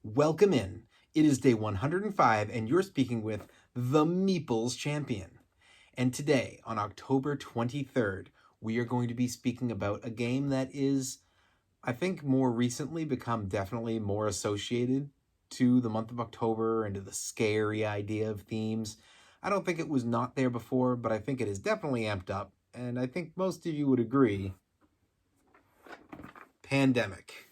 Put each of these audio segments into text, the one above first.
Welcome in. It is day 105, and you're speaking with the Meeples Champion. And today, on October 23rd, we are going to be speaking about a game that is, I think, more recently become definitely more associated to the month of October and to the scary idea of themes. I don't think it was not there before, but I think it is definitely amped up, and I think most of you would agree. Pandemic.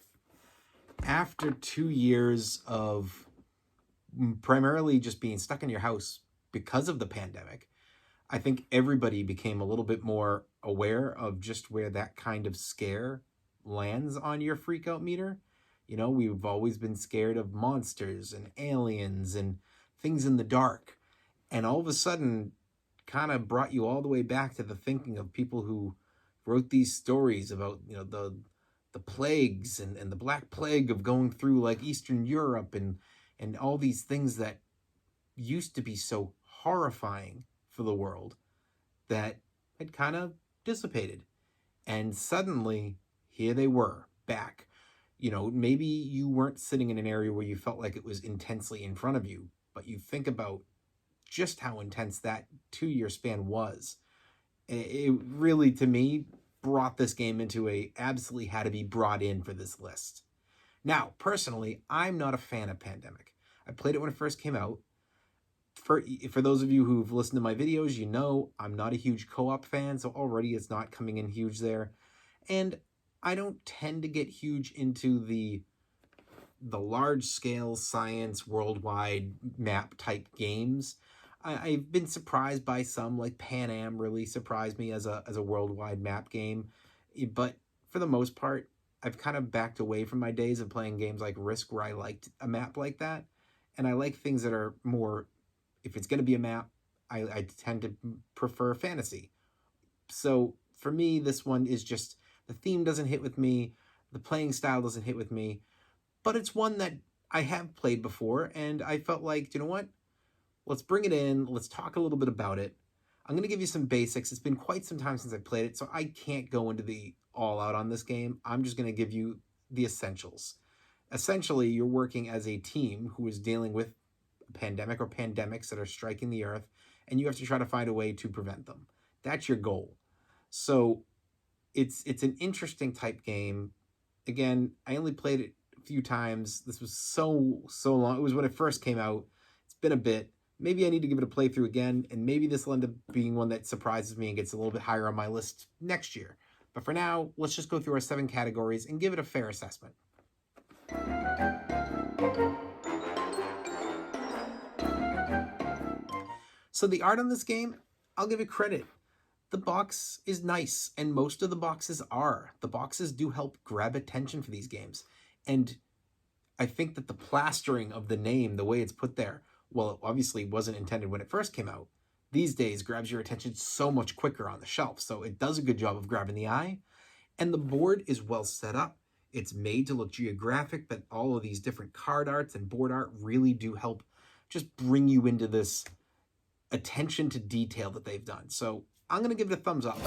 After 2 years of primarily just being stuck in your house because of the pandemic, I think everybody became a little bit more aware of just where that kind of scare lands on your freak out meter. You know, we've always been scared of monsters and aliens and things in the dark. And all of a sudden, kind of brought you all the way back to the thinking of people who wrote these stories about, you know, the plagues and the Black Plague of going through like Eastern Europe and all these things that used to be so horrifying for the world that had kind of dissipated. And suddenly, here they were, back. You know, maybe you weren't sitting in an area where you felt like it was intensely in front of you, but you think about just how intense that 2-year span was. It really, to me, brought this game into a absolutely had to be brought in for this list. Now, personally, I'm not a fan of Pandemic. I played it when it first came out. For those of you who've listened to my videos, you know I'm not a huge co-op fan, so already it's not coming in huge there. And I don't tend to get huge into the large-scale science worldwide map type games. I've been surprised by some, like Pan Am really surprised me as a worldwide map game. But for the most part, I've kind of backed away from my days of playing games like Risk where I liked a map like that. And I like things that are more, if it's going to be a map, I tend to prefer fantasy. So for me, this one is just, the theme doesn't hit with me, the playing style doesn't hit with me, but it's one that I have played before, and I felt like, you know what? Let's bring it in. Let's talk a little bit about it. I'm going to give you some basics. It's been quite some time since I played it, so I can't go into the all out on this game. I'm just going to give you the essentials. Essentially, you're working as a team who is dealing with a pandemic or pandemics that are striking the earth, and you have to try to find a way to prevent them. That's your goal. So it's an interesting type game. Again, I only played it a few times. This was so long. It was when it first came out. It's been a bit. Maybe I need to give it a playthrough again, and maybe this will end up being one that surprises me and gets a little bit higher on my list next year. But for now, let's just go through our 7 categories and give it a fair assessment. So the art on this game, I'll give it credit. The box is nice, and most of the boxes are. The boxes do help grab attention for these games. And I think that the plastering of the name, the way it's put there, well, it obviously wasn't intended when it first came out, these days grabs your attention so much quicker on the shelf. So it does a good job of grabbing the eye. And the board is well set up. It's made to look geographic, but all of these different card arts and board art really do help just bring you into this attention to detail that they've done. So I'm going to give it a thumbs up.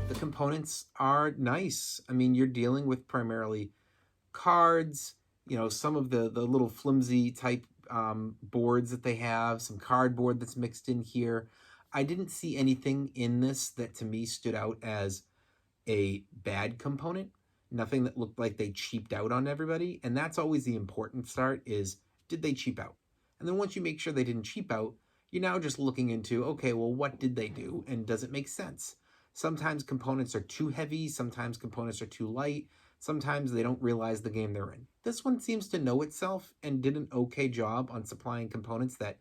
The components are nice. I mean, you're dealing with primarily cards, you know, some of the little flimsy type boards that they have, some cardboard that's mixed in here. I didn't see anything in this that to me stood out as a bad component. Nothing that looked like they cheaped out on everybody. And that's always the important start is, did they cheap out? And then once you make sure they didn't cheap out, you're now just looking into, okay, well, what did they do? And does it make sense? Sometimes components are too heavy. Sometimes components are too light. Sometimes they don't realize the game they're in. This one seems to know itself and did an okay job on supplying components that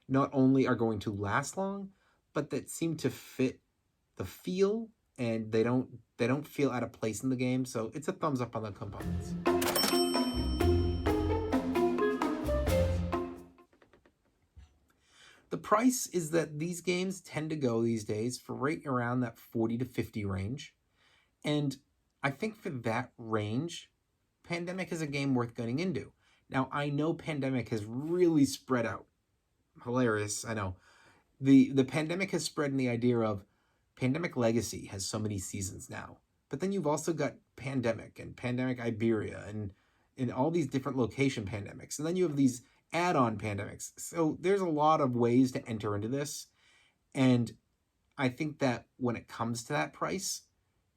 not only are going to last long, but that seem to fit the feel, and they don't feel out of place in the game. So it's a thumbs up on the components. The price is that these games tend to go these days for right around that 40 to 50 range. And I think for that range, Pandemic is a game worth getting into. Now, I know Pandemic has really spread out. Hilarious, I know. The Pandemic has spread in the idea of Pandemic Legacy has so many seasons now. But then you've also got Pandemic and Pandemic Iberia and all these different location pandemics. And then you have these add-on pandemics. So there's a lot of ways to enter into this. And I think that when it comes to that price,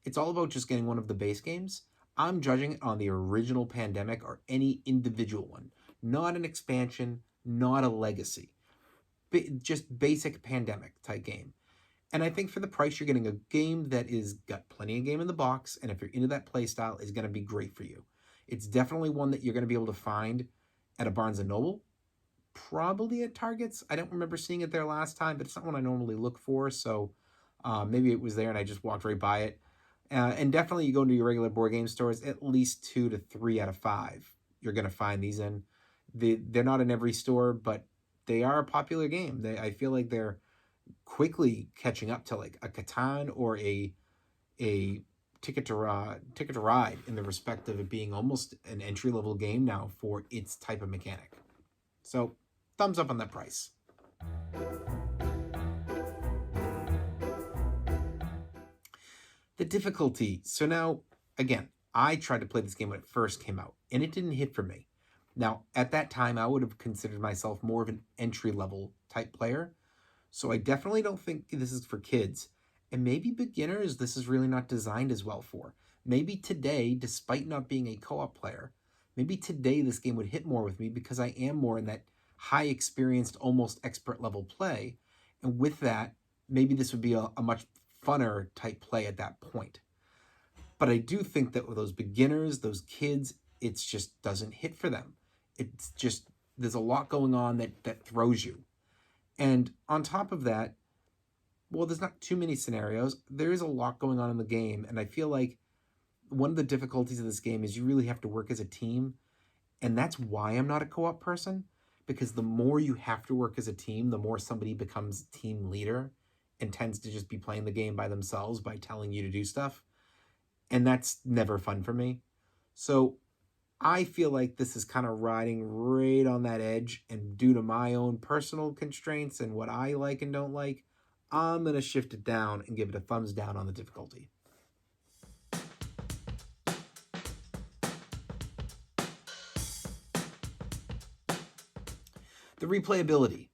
it's all about just getting one of the base games. I'm judging it on the original Pandemic or any individual one, not an expansion, not a legacy. Just basic Pandemic type game. And I think for the price, you're getting a game that is got plenty of game in the box, and if you're into that play style, is going to be great for you. It's definitely one that you're going to be able to find at a Barnes & Noble, probably at Target's. I don't remember seeing it there last time, but it's not one I normally look for, so maybe it was there and I just walked right by it. And definitely you go into your regular board game stores, at least 2 to 3 out of 5 you're going to find these in. They're not in every store, but they are a popular game. I feel like they're quickly catching up to like a Catan or a Ticket to Ride in the respect of it being almost an entry-level game now for its type of mechanic. So, thumbs up on that price. The difficulty. So now, again, I tried to play this game when it first came out, and it didn't hit for me. Now, at that time, I would have considered myself more of an entry-level type player. So I definitely don't think this is for kids. And maybe beginners, this is really not designed as well for. Maybe today, despite not being a co-op player, maybe today this game would hit more with me because I am more in that high experienced, almost expert level play. And with that, maybe this would be a much funner type play at that point. But I do think that with those beginners, those kids, it just doesn't hit for them. It's just, there's a lot going on that throws you. And on top of that, well, there's not too many scenarios. There is a lot going on in the game. And I feel like one of the difficulties of this game is you really have to work as a team. And that's why I'm not a co-op person. Because the more you have to work as a team, the more somebody becomes team leader and tends to just be playing the game by themselves by telling you to do stuff. And that's never fun for me. So I feel like this is kind of riding right on that edge, and due to my own personal constraints and what I like and don't like, I'm going to shift it down and give it a thumbs down on the difficulty. The replayability.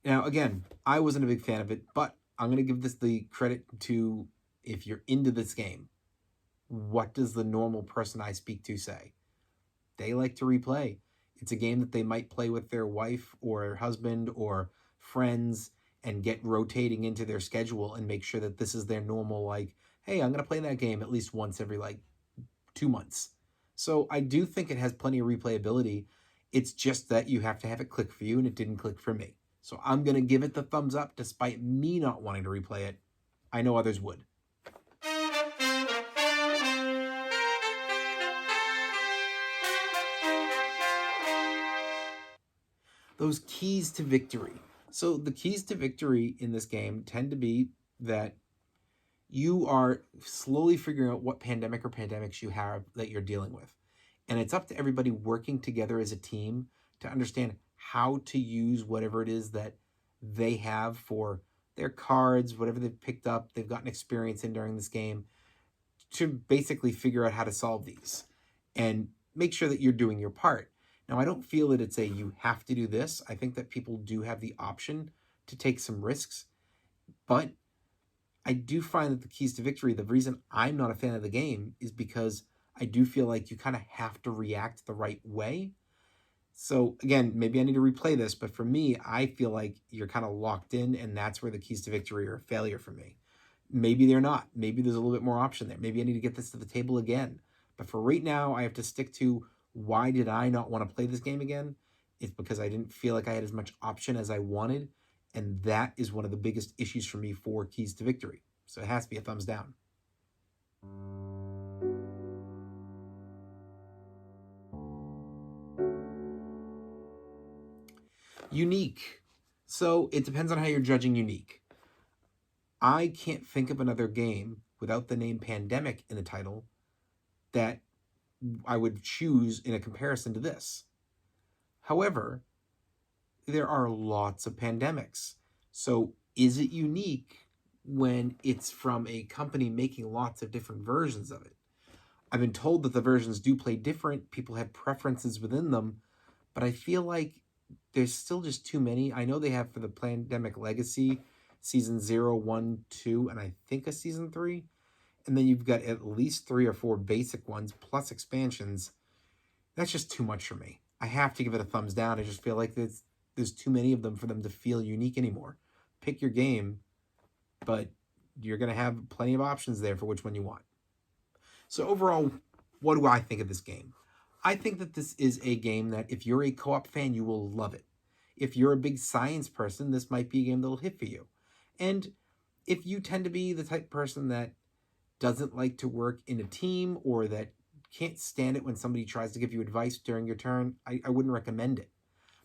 Now, again, I wasn't a big fan of it, but I'm going to give this the credit to, if you're into this game, what does the normal person I speak to say? They like to replay. It's a game that they might play with their wife or husband or friends and get rotating into their schedule and make sure that this is their normal, like, hey, I'm going to play that game at least once every 2 months. So I do think it has plenty of replayability. It's just that you have to have it click for you, and it didn't click for me. So I'm going to give it the thumbs up despite me not wanting to replay it. I know others would. Those keys to victory. So the keys to victory in this game tend to be that you are slowly figuring out what pandemic or pandemics you have that you're dealing with. And it's up to everybody working together as a team to understand how to use whatever it is that they have for their cards, whatever they've picked up, they've gotten experience in during this game, to basically figure out how to solve these and make sure that you're doing your part. Now, I don't feel that it's a you have to do this. I think that people do have the option to take some risks, but I do find that the keys to victory, the reason I'm not a fan of the game is because I do feel like you kind of have to react the right way. So again, maybe I need to replay this, but for me, I feel like you're kind of locked in, and that's where the keys to victory are a failure for me. Maybe they're not. Maybe there's a little bit more option there. Maybe I need to get this to the table again. But for right now, I have to stick to why did I not want to play this game again? It's because I didn't feel like I had as much option as I wanted. And that is one of the biggest issues for me for keys to victory. So it has to be a thumbs down. Unique. So it depends on how you're judging unique. I can't think of another game without the name Pandemic in the title that I would choose in a comparison to this. However, there are lots of pandemics. So is it unique when it's from a company making lots of different versions of it? I've been told that the versions do play different. People have preferences within them, but I feel like there's still just too many. I know they have for the Pandemic Legacy, season 0, 1, 2, and I think a season 3. And then you've got at least 3 or 4 basic ones plus expansions. That's just too much for me. I have to give it a thumbs down. I just feel like there's too many of them for them to feel unique anymore. Pick your game, but you're going to have plenty of options there for which one you want. So overall, what do I think of this game? I think that this is a game that if you're a co-op fan, you will love it. If you're a big science person, this might be a game that will hit for you. And if you tend to be the type of person that doesn't like to work in a team or that can't stand it when somebody tries to give you advice during your turn, I wouldn't recommend it.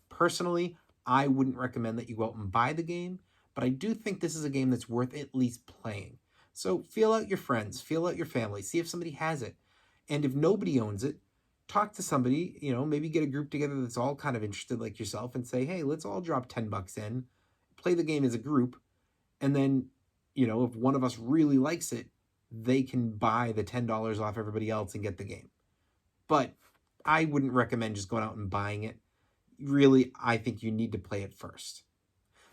Personally, I wouldn't recommend that you go out and buy the game, but I do think this is a game that's worth at least playing. So feel out your friends, feel out your family, see if somebody has it. And if nobody owns it, talk to somebody, maybe get a group together that's all kind of interested like yourself and say, hey, let's all drop $10 in, play the game as a group, and then, if one of us really likes it, they can buy the $10 off everybody else and get the game. But I wouldn't recommend just going out and buying it. Really, I think you need to play it first.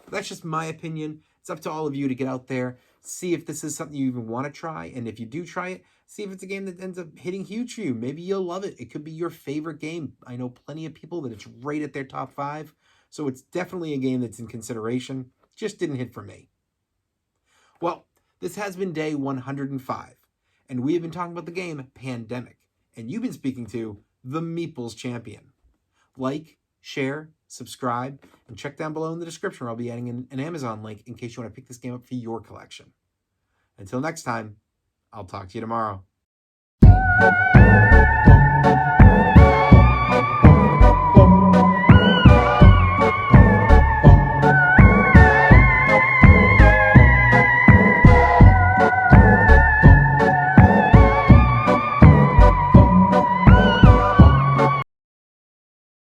But that's just my opinion. It's up to all of you to get out there, see if this is something you even want to try, and if you do try it, see if it's a game that ends up hitting huge for you. Maybe you'll love it. It could be your favorite game. I know plenty of people that it's right at their top 5, so it's definitely a game that's in consideration. Just didn't hit for me. Well, this has been day 105, and we have been talking about the game Pandemic, and you've been speaking to the Meeples Champion. Like, share, subscribe, and check down below in the description where I'll be adding an Amazon link in case you want to pick this game up for your collection. Until next time, I'll talk to you tomorrow.